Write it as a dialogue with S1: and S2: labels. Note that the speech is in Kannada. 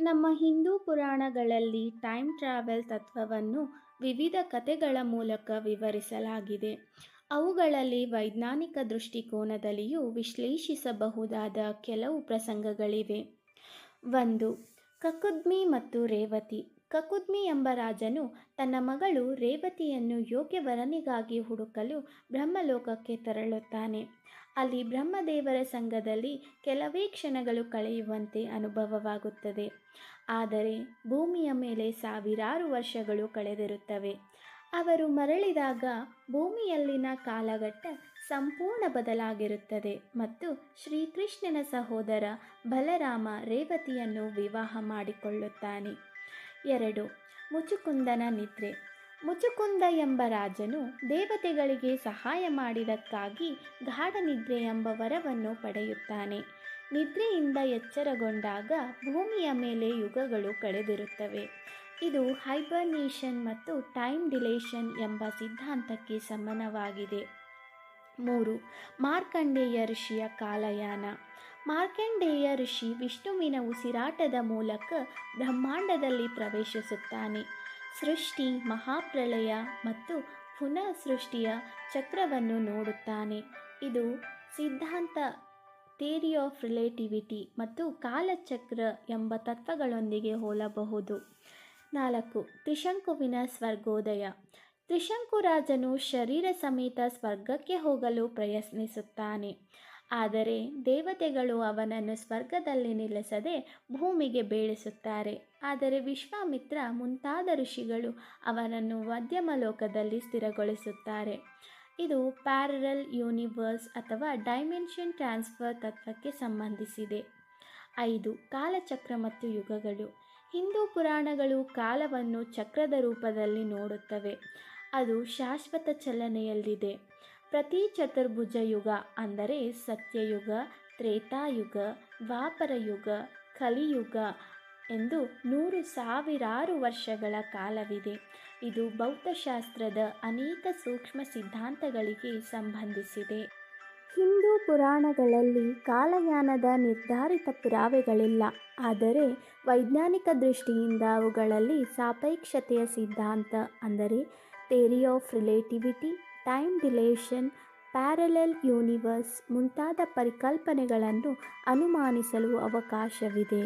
S1: ನಮ್ಮ ಹಿಂದೂ ಪುರಾಣಗಳಲ್ಲಿ ಟೈಮ್ ಟ್ರಾವೆಲ್ ತತ್ವವನ್ನು ವಿವಿಧ ಕಥೆಗಳ ಮೂಲಕ ವಿವರಿಸಲಾಗಿದೆ. ಅವುಗಳಲ್ಲಿ ವೈಜ್ಞಾನಿಕ ದೃಷ್ಟಿಕೋನದಲ್ಲಿಯೂ ವಿಶ್ಲೇಷಿಸಬಹುದಾದ ಕೆಲವು ಪ್ರಸಂಗಗಳಿವೆ. 1. ಕಕುದ್ಮಿ ಮತ್ತು ರೇವತಿ. ಕಕುದ್ಮಿ ಎಂಬ ರಾಜನು ತನ್ನ ಮಗಳು ರೇವತಿಯನ್ನು ಯೋಗ್ಯ ವರನಿಗಾಗಿ ಹುಡುಕಲು ಬ್ರಹ್ಮಲೋಕಕ್ಕೆ ತೆರಳುತ್ತಾನೆ. ಅಲ್ಲಿ ಬ್ರಹ್ಮದೇವರ ಸಂಘದಲ್ಲಿ ಕೆಲವೇ ಕ್ಷಣಗಳು ಕಳೆಯುವಂತೆ ಅನುಭವವಾಗುತ್ತದೆ. ಆದರೆ ಭೂಮಿಯ ಮೇಲೆ ಸಾವಿರಾರು ವರ್ಷಗಳು ಕಳೆದಿರುತ್ತವೆ. ಅವರು ಮರಳಿದಾಗ ಭೂಮಿಯಲ್ಲಿನ ಕಾಲಘಟ್ಟ ಸಂಪೂರ್ಣ ಬದಲಾಗಿರುತ್ತದೆ ಮತ್ತು ಶ್ರೀಕೃಷ್ಣನ ಸಹೋದರ ಬಲರಾಮ ರೇವತಿಯನ್ನು ವಿವಾಹ ಮಾಡಿಕೊಳ್ಳುತ್ತಾನೆ. 2. ಮುಚುಕುಂದನ ನಿದ್ರೆ. ಮುಚುಕುಂದ ಎಂಬ ರಾಜನು ದೇವತೆಗಳಿಗೆ ಸಹಾಯ ಮಾಡಿದ್ದಕ್ಕಾಗಿ ಗಾಢ ನಿದ್ರೆ ಎಂಬ ವರವನ್ನು ಪಡೆಯುತ್ತಾನೆ. ನಿದ್ರೆಯಿಂದ ಎಚ್ಚರಗೊಂಡಾಗ ಭೂಮಿಯ ಮೇಲೆ ಯುಗಗಳು ಕಳೆದಿರುತ್ತವೆ. ಇದು ಹೈಬರ್ನೇಷನ್ ಮತ್ತು ಟೈಮ್ ಡಿಲೇಷನ್ ಎಂಬ ಸಿದ್ಧಾಂತಕ್ಕೆ ಸಮಾನವಾಗಿದೆ. 3. ಮಾರ್ಕಂಡೇಯ ಋಷಿಯ ಕಾಲಯಾನ. ಮಾರ್ಕಂಡೇಯ ಋಷಿ ವಿಷ್ಣುವಿನ ಉಸಿರಾಟದ ಮೂಲಕ ಬ್ರಹ್ಮಾಂಡದಲ್ಲಿ ಪ್ರವೇಶಿಸುತ್ತಾನೆ. ಸೃಷ್ಟಿ, ಮಹಾಪ್ರಳಯ ಮತ್ತು ಪುನಃ ಸೃಷ್ಟಿಯ ಚಕ್ರವನ್ನು ನೋಡುತ್ತಾನೆ. ಇದು ಸಿದ್ಧಾಂತ ಥಿಯರಿ ಆಫ್ ರಿಲೇಟಿವಿಟಿ ಮತ್ತು ಕಾಲಚಕ್ರ ಎಂಬ ತತ್ವಗಳೊಂದಿಗೆ ಹೋಲಬಹುದು. 4. ತ್ರಿಶಂಕುವಿನ ಸ್ವರ್ಗೋದಯ. ತ್ರಿಶಂಕು ರಾಜನು ಶರೀರ ಸಮೇತ ಸ್ವರ್ಗಕ್ಕೆ ಹೋಗಲು ಪ್ರಯತ್ನಿಸುತ್ತಾನೆ. ಆದರೆ ದೇವತೆಗಳು ಅವನನ್ನು ಸ್ವರ್ಗದಲ್ಲಿ ನಿಲ್ಲಿಸದೆ ಭೂಮಿಗೆ ಬೀಳಿಸುತ್ತಾರೆ. ಆದರೆ ವಿಶ್ವಾಮಿತ್ರ ಮುಂತಾದ ಋಷಿಗಳು ಅವನನ್ನು ಮಧ್ಯಮ ಲೋಕದಲ್ಲಿ ಸ್ಥಿರಗೊಳಿಸುತ್ತಾರೆ. ಇದು ಪ್ಯಾರಲಲ್ ಯೂನಿವರ್ಸ್ ಅಥವಾ ಡೈಮೆನ್ಷನ್ ಟ್ರಾನ್ಸ್ಫರ್ ತತ್ವಕ್ಕೆ ಸಂಬಂಧಿಸಿದೆ. 5. ಕಾಲಚಕ್ರ ಮತ್ತು ಯುಗಗಳು. ಹಿಂದೂ ಪುರಾಣಗಳು ಕಾಲವನ್ನು ಚಕ್ರದ ರೂಪದಲ್ಲಿ ನೋಡುತ್ತವೆ. ಅದು ಶಾಶ್ವತ ಚಲನೆಯಲ್ಲಿದೆ. ಪ್ರತಿ ಚತುರ್ಭುಜ ಯುಗ ಅಂದರೆ ಸತ್ಯಯುಗ, ತ್ರೇತಾಯುಗ, ದ್ವಾಪರ ಯುಗ, ಕಲಿಯುಗ ಎಂದು 100,000 ವರ್ಷಗಳ ಕಾಲವಿದೆ. ಇದು ಭೌತಶಾಸ್ತ್ರದ ಅನೇಕ ಸೂಕ್ಷ್ಮ ಸಿದ್ಧಾಂತಗಳಿಗೆ ಸಂಬಂಧಿಸಿದೆ. ಹಿಂದೂ ಪುರಾಣಗಳಲ್ಲಿ ಕಾಲಯಾನದ ನಿರ್ಧಾರಿತ ಪುರಾವೆಗಳಿಲ್ಲ. ಆದರೆ ವೈಜ್ಞಾನಿಕ ದೃಷ್ಟಿಯಿಂದ ಅವುಗಳಲ್ಲಿ ಸಾಪೇಕ್ಷತೆಯ ಸಿದ್ಧಾಂತ ಅಂದರೆ theory of relativity, time dilation, parallel universe ಮುಂತಾದ ಪರಿಕಲ್ಪನೆಗಳನ್ನು ಅನುಮಾನಿಸಲು ಅವಕಾಶವಿದೆ.